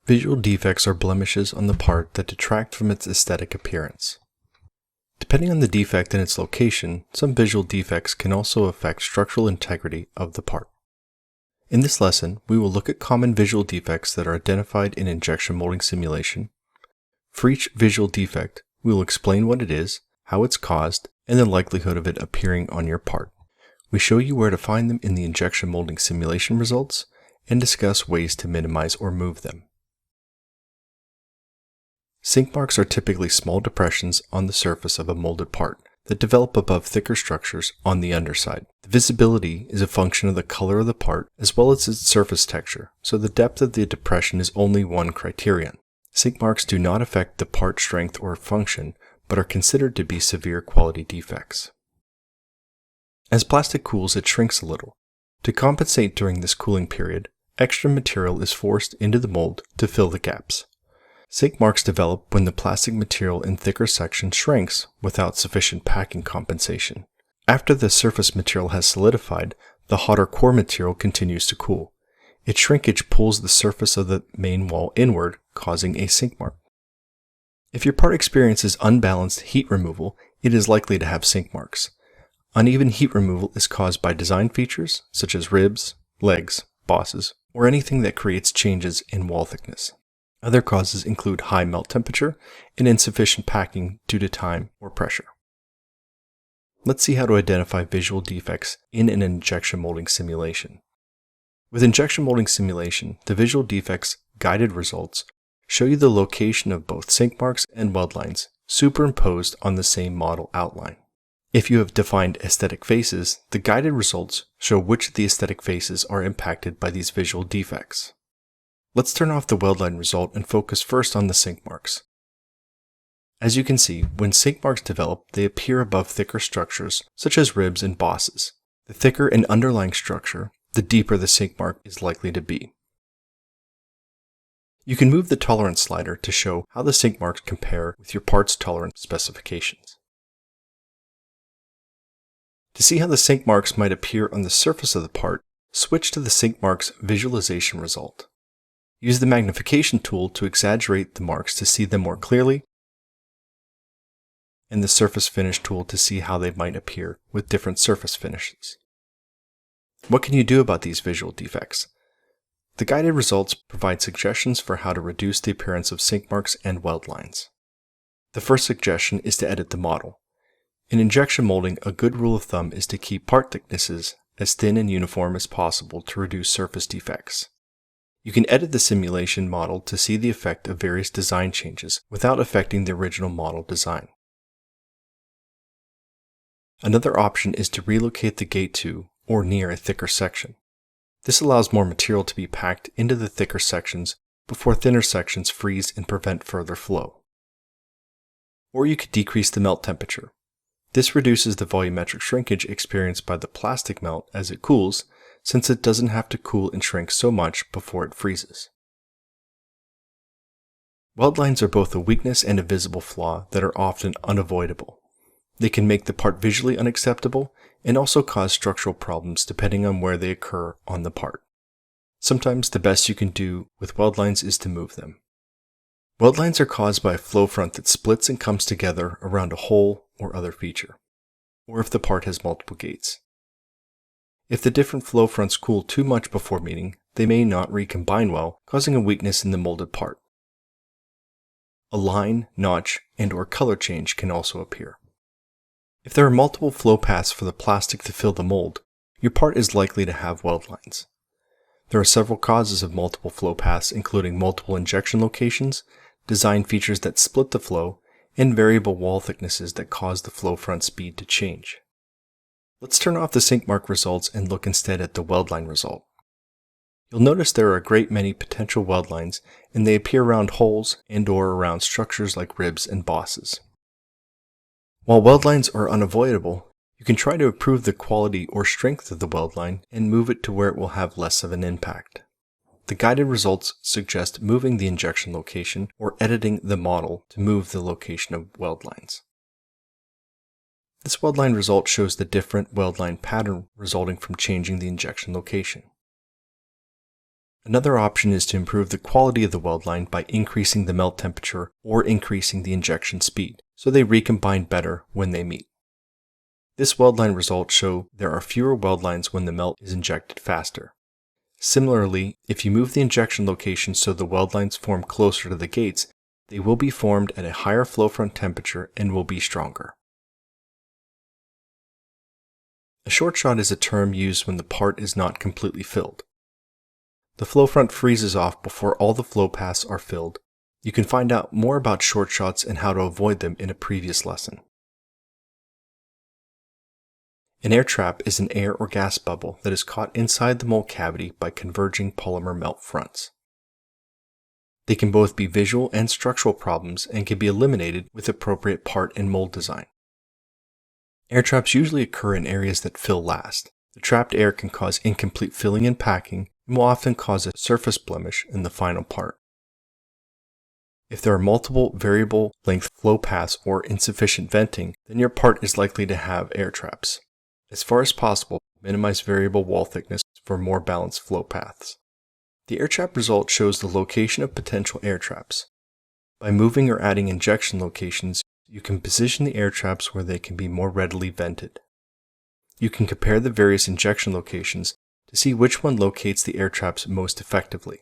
Visual defects are blemishes on the part that detract from its aesthetic appearance. Depending on the defect and its location, some visual defects can also affect structural integrity of the part. In this lesson, we will look at common visual defects that are identified in injection molding simulation. For each visual defect, we will explain what it is, how it's caused, and the likelihood of it appearing on your part. We show you where to find them in the injection molding simulation results, and discuss ways to minimize or move them. Sink marks are typically small depressions on the surface of a molded part that develop above thicker structures on the underside. The visibility is a function of the color of the part as well as its surface texture, so the depth of the depression is only one criterion. Sink marks do not affect the part strength or function, but are considered to be severe quality defects. As plastic cools, it shrinks a little. To compensate during this cooling period, extra material is forced into the mold to fill the gaps. Sink marks develop when the plastic material in thicker sections shrinks without sufficient packing compensation. After the surface material has solidified, the hotter core material continues to cool. Its shrinkage pulls the surface of the main wall inward, causing a sink mark. If your part experiences unbalanced heat removal, it is likely to have sink marks. Uneven heat removal is caused by design features such as ribs, legs, bosses, or anything that creates changes in wall thickness. Other causes include high melt temperature and insufficient packing due to time or pressure. Let's see how to identify visual defects in an injection molding simulation. With injection molding simulation, the visual defects guided results show you the location of both sink marks and weld lines superimposed on the same model outline. If you have defined aesthetic faces, the guided results show which of the aesthetic faces are impacted by these visual defects. Let's turn off the weld line result and focus first on the sink marks. As you can see, when sink marks develop, they appear above thicker structures such as ribs and bosses. The thicker an underlying structure, the deeper the sink mark is likely to be. You can move the tolerance slider to show how the sink marks compare with your part's tolerance specifications. To see how the sink marks might appear on the surface of the part, switch to the sink marks visualization result. Use the magnification tool to exaggerate the marks to see them more clearly, and the surface finish tool to see how they might appear with different surface finishes. What can you do about these visual defects? The guided results provide suggestions for how to reduce the appearance of sink marks and weld lines. The first suggestion is to edit the model. In injection molding, a good rule of thumb is to keep part thicknesses as thin and uniform as possible to reduce surface defects. You can edit the simulation model to see the effect of various design changes without affecting the original model design. Another option is to relocate the gate to or near a thicker section. This allows more material to be packed into the thicker sections before thinner sections freeze and prevent further flow. Or you could decrease the melt temperature. This reduces the volumetric shrinkage experienced by the plastic melt as it cools, since it doesn't have to cool and shrink so much before it freezes. Weld lines are both a weakness and a visible flaw that are often unavoidable. They can make the part visually unacceptable and also cause structural problems depending on where they occur on the part. Sometimes the best you can do with weld lines is to move them. Weld lines are caused by a flow front that splits and comes together around a hole or other feature, or if the part has multiple gates. If the different flow fronts cool too much before meeting, they may not recombine well, causing a weakness in the molded part. A line, notch, and/or color change can also appear. If there are multiple flow paths for the plastic to fill the mold, your part is likely to have weld lines. There are several causes of multiple flow paths, including multiple injection locations, design features that split the flow, and variable wall thicknesses that cause the flow front speed to change. Let's turn off the sink mark results and look instead at the weld line result. You'll notice there are a great many potential weld lines, and they appear around holes and/or around structures like ribs and bosses. While weld lines are unavoidable, you can try to improve the quality or strength of the weld line and move it to where it will have less of an impact. The guided results suggest moving the injection location or editing the model to move the location of weld lines. This weld line result shows the different weld line pattern resulting from changing the injection location. Another option is to improve the quality of the weld line by increasing the melt temperature or increasing the injection speed, so they recombine better when they meet. This weld line results show there are fewer weld lines when the melt is injected faster. Similarly, if you move the injection location so the weld lines form closer to the gates, they will be formed at a higher flow front temperature and will be stronger. A short shot is a term used when the part is not completely filled. The flow front freezes off before all the flow paths are filled. You can find out more about short shots and how to avoid them in a previous lesson. An air trap is an air or gas bubble that is caught inside the mold cavity by converging polymer melt fronts. They can both be visual and structural problems and can be eliminated with appropriate part and mold design. Air traps usually occur in areas that fill last. The trapped air can cause incomplete filling and packing and will often cause a surface blemish in the final part. If there are multiple variable length flow paths or insufficient venting, then your part is likely to have air traps. As far as possible, minimize variable wall thickness for more balanced flow paths. The air trap result shows the location of potential air traps. By moving or adding injection locations, you can position the air traps where they can be more readily vented. You can compare the various injection locations to see which one locates the air traps most effectively.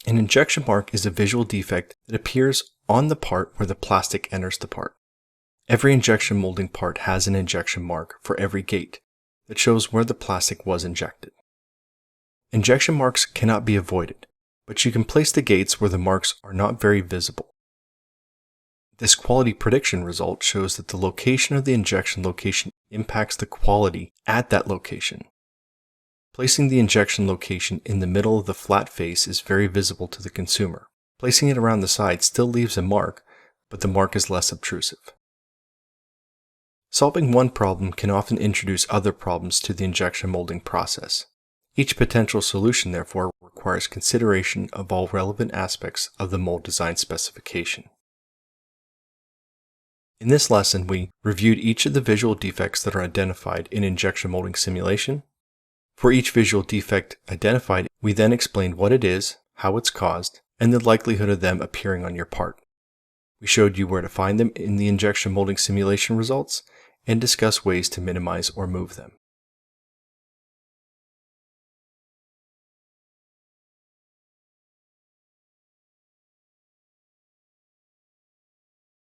An injection mark is a visual defect that appears on the part where the plastic enters the part. Every injection molding part has an injection mark for every gate that shows where the plastic was injected. Injection marks cannot be avoided, but you can place the gates where the marks are not very visible. This quality prediction result shows that the location of the injection location impacts the quality at that location. Placing the injection location in the middle of the flat face is very visible to the consumer. Placing it around the side still leaves a mark, but the mark is less obtrusive. Solving one problem can often introduce other problems to the injection molding process. Each potential solution, therefore, requires consideration of all relevant aspects of the mold design specification. In this lesson, we reviewed each of the visual defects that are identified in injection molding simulation. For each visual defect identified, we then explained what it is, how it's caused, and the likelihood of them appearing on your part. We showed you where to find them in the injection molding simulation results and discussed ways to minimize or move them.